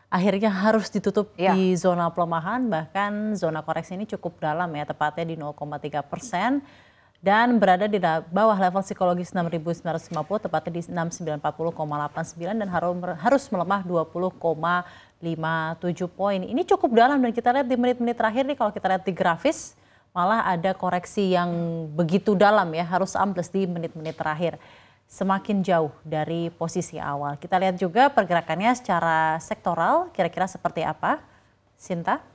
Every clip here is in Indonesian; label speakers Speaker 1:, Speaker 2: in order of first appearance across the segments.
Speaker 1: akhirnya harus ditutup
Speaker 2: Ya,
Speaker 1: di zona pelemahan, bahkan zona koreksi ini cukup dalam ya, tepatnya di 0,3% dan berada di bawah level psikologis 6.950, tepatnya di 6.940,89 dan harus melemah 20,57 poin. Ini cukup dalam dan kita lihat di menit-menit terakhir nih, kalau kita lihat di grafis malah ada koreksi yang begitu dalam ya, harus ambles di menit-menit terakhir. Semakin jauh dari posisi awal. Kita lihat juga pergerakannya secara sektoral, kira-kira seperti apa, Sinta?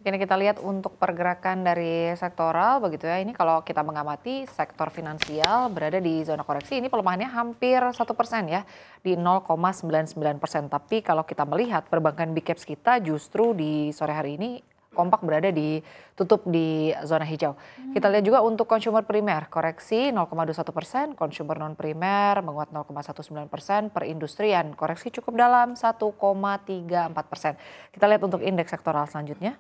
Speaker 2: mungkin kita lihat untuk pergerakan dari sektoral begitu ya. Ini kalau kita mengamati sektor finansial berada di zona koreksi, ini pelemahannya hampir 1% ya, di 0,99%. Tapi kalau kita melihat perbankan big caps kita justru di sore hari ini kompak berada di tutup di zona hijau. Kita lihat juga untuk consumer primer koreksi 0,21%, consumer non primer menguat 0,19%, perindustrian koreksi cukup dalam 1,34%. Kita lihat untuk indeks sektoral selanjutnya.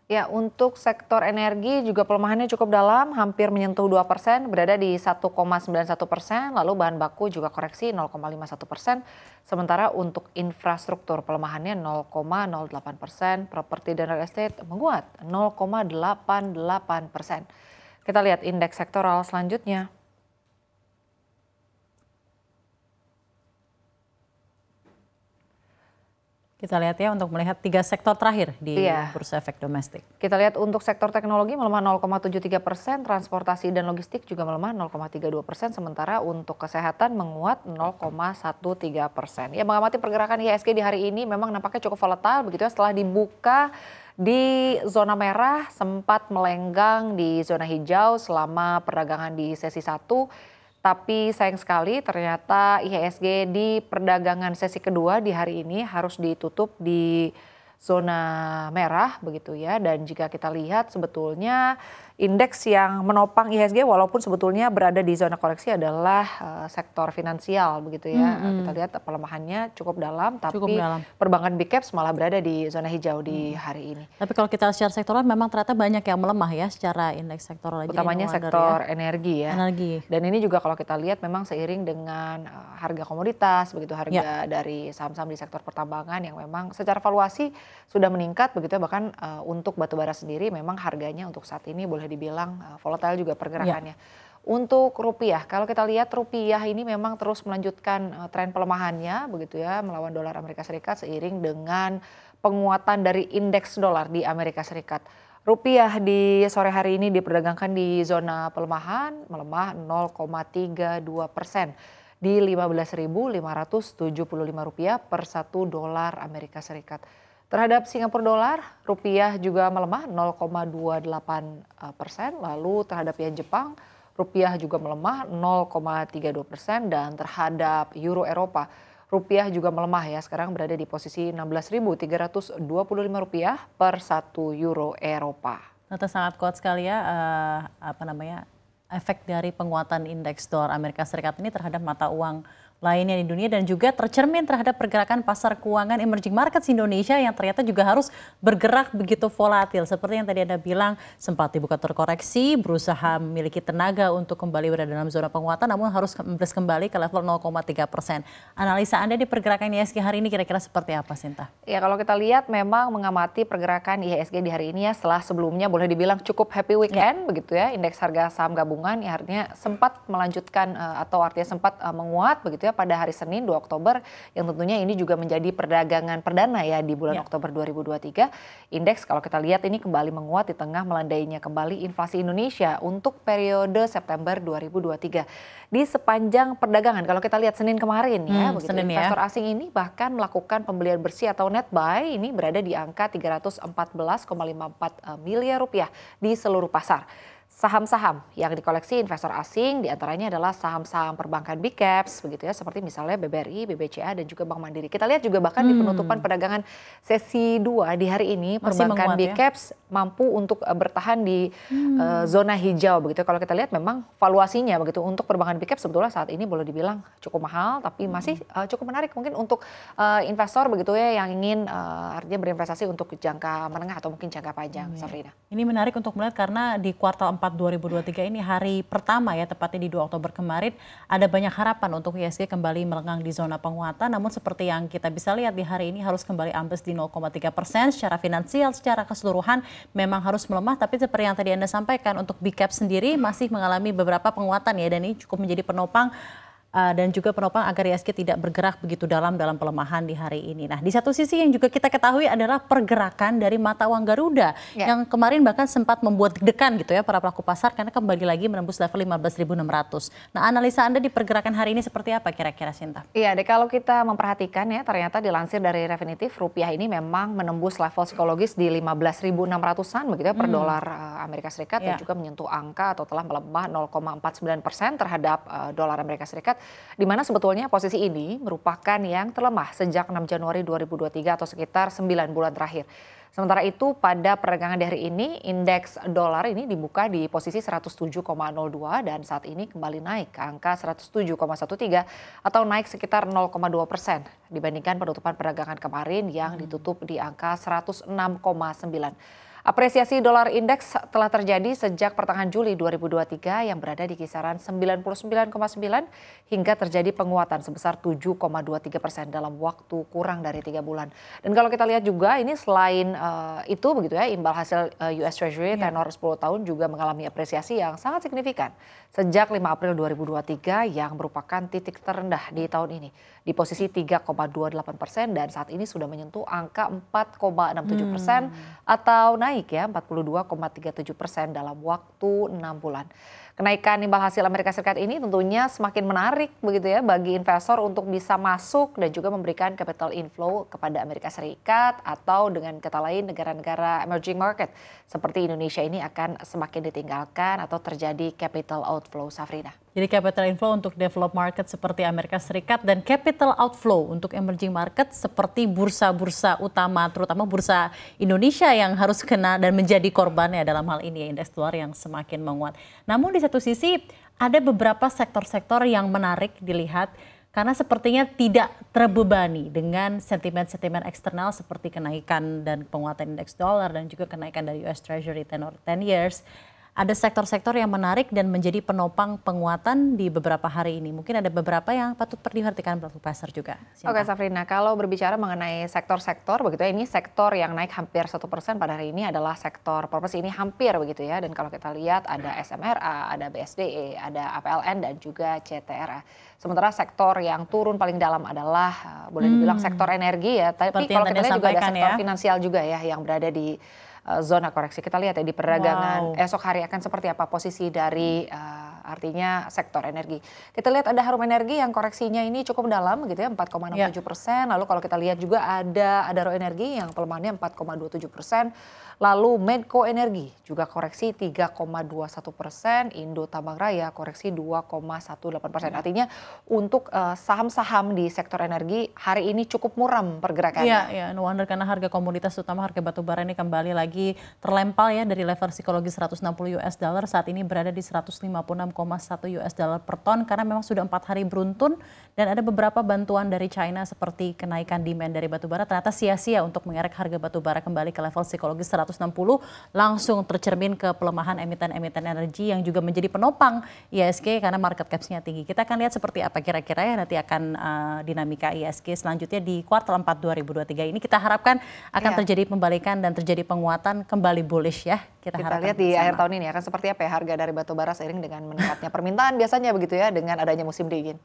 Speaker 2: Ya, untuk sektor energi juga pelemahannya cukup dalam, hampir menyentuh 2%, berada di 1,91%, lalu bahan baku juga koreksi 0,51%, sementara untuk infrastruktur pelemahannya 0,08%, properti dan real estate menguat 0,88%. Kita lihat indeks sektoral selanjutnya.
Speaker 1: Kita lihat ya untuk melihat 3 sektor terakhir di
Speaker 2: Iya.
Speaker 1: Bursa Efek Domestik.
Speaker 2: Kita lihat untuk sektor teknologi melemah 0,73%, transportasi dan logistik juga melemah 0,32%, sementara untuk kesehatan menguat 0,13%. Ya, mengamati pergerakan IHSG di hari ini memang nampaknya cukup volatile begitu ya, setelah dibuka di zona merah sempat melenggang di zona hijau selama perdagangan di sesi 1. Tapi sayang sekali ternyata IHSG di perdagangan sesi kedua di hari ini harus ditutup di zona merah begitu ya. Dan jika kita lihat sebetulnya indeks yang menopang IHSG walaupun sebetulnya berada di zona koreksi adalah sektor finansial begitu ya. Kita lihat pelemahannya cukup dalam, tapi perbankan big caps malah berada di zona hijau di hari ini.
Speaker 1: Tapi kalau kita secara sektoral memang ternyata banyak yang melemah ya secara indeks sektoral.
Speaker 2: Utamanya sektor energi ya.
Speaker 1: Energi.
Speaker 2: Dan ini juga kalau kita lihat memang seiring dengan harga komoditas begitu, harga dari saham-saham di sektor pertambangan yang memang secara valuasi sudah meningkat begitu ya, bahkan untuk batubara sendiri memang harganya untuk saat ini boleh dibilang volatile juga pergerakannya. Untuk rupiah, kalau kita lihat rupiah ini memang terus melanjutkan tren pelemahannya begitu ya, melawan dolar Amerika Serikat seiring dengan penguatan dari indeks dolar di Amerika Serikat. Rupiah di sore hari ini diperdagangkan di zona pelemahan, melemah 0,32% di 15.575 rupiah per 1 dolar Amerika Serikat. Terhadap Singapura dolar, rupiah juga melemah 0,28%, lalu terhadap yen Jepang, rupiah juga melemah 0,32% dan terhadap euro Eropa, rupiah juga melemah ya, sekarang berada di posisi 16.325 rupiah per 1 euro Eropa.
Speaker 1: Ternyata sangat kuat sekali ya efek dari penguatan indeks dolar Amerika Serikat ini terhadap mata uang lainnya di dunia dan juga tercermin terhadap pergerakan pasar keuangan emerging markets Indonesia yang ternyata juga harus bergerak begitu volatil. Seperti yang tadi Anda bilang, sempat dibuka terkoreksi, berusaha memiliki tenaga untuk kembali berada dalam zona penguatan, namun harus kembali ke level 0,3%. Analisa Anda di pergerakan IHSG hari ini kira-kira seperti apa, Sinta?
Speaker 2: Ya, kalau kita lihat memang mengamati pergerakan IHSG di hari ini ya, setelah sebelumnya boleh dibilang cukup happy weekend begitu ya, indeks harga saham gabungan ya artinya sempat melanjutkan atau artinya sempat menguat begitu ya pada hari Senin 2 Oktober yang tentunya ini juga menjadi perdagangan perdana ya di bulan Oktober 2023. Indeks kalau kita lihat ini kembali menguat di tengah melandainya kembali inflasi Indonesia untuk periode September 2023. Di sepanjang perdagangan kalau kita lihat Senin kemarin ya, begitu investor asing ini bahkan melakukan pembelian bersih atau net buy ini berada di angka 314,54 miliar rupiah di seluruh pasar. Saham-saham yang dikoleksi investor asing diantaranya adalah saham-saham perbankan big caps begitu ya, seperti misalnya BBRI, BBCA dan juga Bank Mandiri. Kita lihat juga bahkan di penutupan perdagangan sesi 2 di hari ini perbankan big caps mampu untuk bertahan di zona hijau begitu. Kalau kita lihat memang valuasinya begitu untuk perbankan big caps sebetulnya saat ini boleh dibilang cukup mahal tapi masih cukup menarik mungkin untuk investor begitu ya yang ingin artinya berinvestasi untuk jangka menengah atau mungkin jangka panjang. Safrina.
Speaker 1: Ini menarik untuk melihat karena di kuartal 4 4 2023 ini hari pertama ya, tepatnya di 2 Oktober kemarin, ada banyak harapan untuk IHSG kembali melenggang di zona penguatan. Namun seperti yang kita bisa lihat di hari ini harus kembali ambles di 0,3%. Secara finansial, secara keseluruhan memang harus melemah. Tapi seperti yang tadi Anda sampaikan, untuk big cap sendiri masih mengalami beberapa penguatan ya, dan ini cukup menjadi penopang dan juga penopang agar IHSG tidak bergerak begitu dalam pelemahan di hari ini. Nah, di satu sisi yang juga kita ketahui adalah pergerakan dari mata uang Garuda yang kemarin bahkan sempat membuat deg-degan gitu ya para pelaku pasar karena kembali lagi menembus level 15.600. Nah, analisa Anda di pergerakan hari ini seperti apa kira-kira, Sinta?
Speaker 2: Iya, kalau kita memperhatikan ya, ternyata dilansir dari Refinitiv, rupiah ini memang menembus level psikologis di 15.600-an begitu ya per dolar Amerika Serikat dan juga menyentuh angka atau telah melemah 0,49% terhadap dolar Amerika Serikat, di mana sebetulnya posisi ini merupakan yang terlemah sejak 6 Januari 2023 atau sekitar 9 bulan terakhir. Sementara itu pada perdagangan di hari ini indeks dolar ini dibuka di posisi 107,02 dan saat ini kembali naik ke angka 107,13 atau naik sekitar 0,2% dibandingkan penutupan perdagangan kemarin yang ditutup di angka 106,9. Apresiasi dolar indeks telah terjadi sejak pertengahan Juli 2023 yang berada di kisaran 99,9 hingga terjadi penguatan sebesar 7,23% dalam waktu kurang dari 3 bulan. Dan kalau kita lihat juga ini selain itu begitu ya, imbal hasil US Treasury tenor 10 tahun juga mengalami apresiasi yang sangat signifikan sejak 5 April 2023 yang merupakan titik terendah di tahun ini di posisi 3,28% dan saat ini sudah menyentuh angka 4,67% atau naik ya 42,37% dalam waktu 6 bulan. Kenaikan imbal hasil Amerika Serikat ini tentunya semakin menarik begitu ya bagi investor untuk bisa masuk dan juga memberikan capital inflow kepada Amerika Serikat atau dengan kata lain negara-negara emerging market seperti Indonesia ini akan semakin ditinggalkan atau terjadi capital outflow, Safrina.
Speaker 1: Jadi capital inflow untuk developed market seperti Amerika Serikat dan capital outflow untuk emerging market seperti bursa-bursa utama, terutama bursa Indonesia yang harus kena dan menjadi korbannya dalam hal ini ya, indeks dolar yang semakin menguat. Namun di satu sisi ada beberapa sektor-sektor yang menarik dilihat karena sepertinya tidak terbebani dengan sentimen-sentimen eksternal seperti kenaikan dan penguatan indeks dolar dan juga kenaikan dari US Treasury tenor 10 years. Ada sektor-sektor yang menarik dan menjadi penopang penguatan di beberapa hari ini. Mungkin ada beberapa yang patut diperhatikan pelaku pasar juga.
Speaker 2: Oke, Safrina, kalau berbicara mengenai sektor-sektor begitu ya, ini sektor yang naik hampir 1% pada hari ini adalah sektor properti ini hampir begitu ya. Dan kalau kita lihat ada SMRA, ada BSDE, ada APLN dan juga CTRA. Sementara sektor yang turun paling dalam adalah boleh dibilang sektor energi ya. Tapi kalau kita lihat juga ada sektor finansial juga ya yang berada di zona koreksi. Kita lihat ya di perdagangan esok hari akan seperti apa posisi dari artinya sektor energi. Kita lihat ada Harum Energi yang koreksinya ini cukup dalam gitu ya 4,67%. Lalu kalau kita lihat juga ada Adaro Energi yang pelemahannya 4,27%. Lalu Medco Energi juga koreksi 3,21%, Indo Tambang Raya koreksi 2,18%. Artinya untuk saham-saham di sektor energi hari ini cukup muram pergerakannya.
Speaker 1: Iya, no wonder karena harga komoditas terutama harga batu bara ini kembali lagi terlempar ya dari level psikologi 160 US dollar saat ini berada di 156,1 US dollar per ton karena memang sudah 4 hari beruntun dan ada beberapa bantuan dari China seperti kenaikan demand dari batu bara ternyata sia-sia untuk mengerek harga batu bara kembali ke level psikologi 160 langsung tercermin ke pelemahan emiten-emiten energi yang juga menjadi penopang IHSG karena market capsnya tinggi. Kita akan lihat seperti apa kira-kira ya nanti akan dinamika IHSG selanjutnya di kuartal 4 2023 ini kita harapkan akan terjadi pembalikan dan terjadi penguatan kembali bullish ya.
Speaker 2: Kita lihat di akhir tahun ini akan seperti apa ya harga dari batu bara seiring dengan meningkatnya permintaan biasanya begitu ya dengan adanya musim dingin.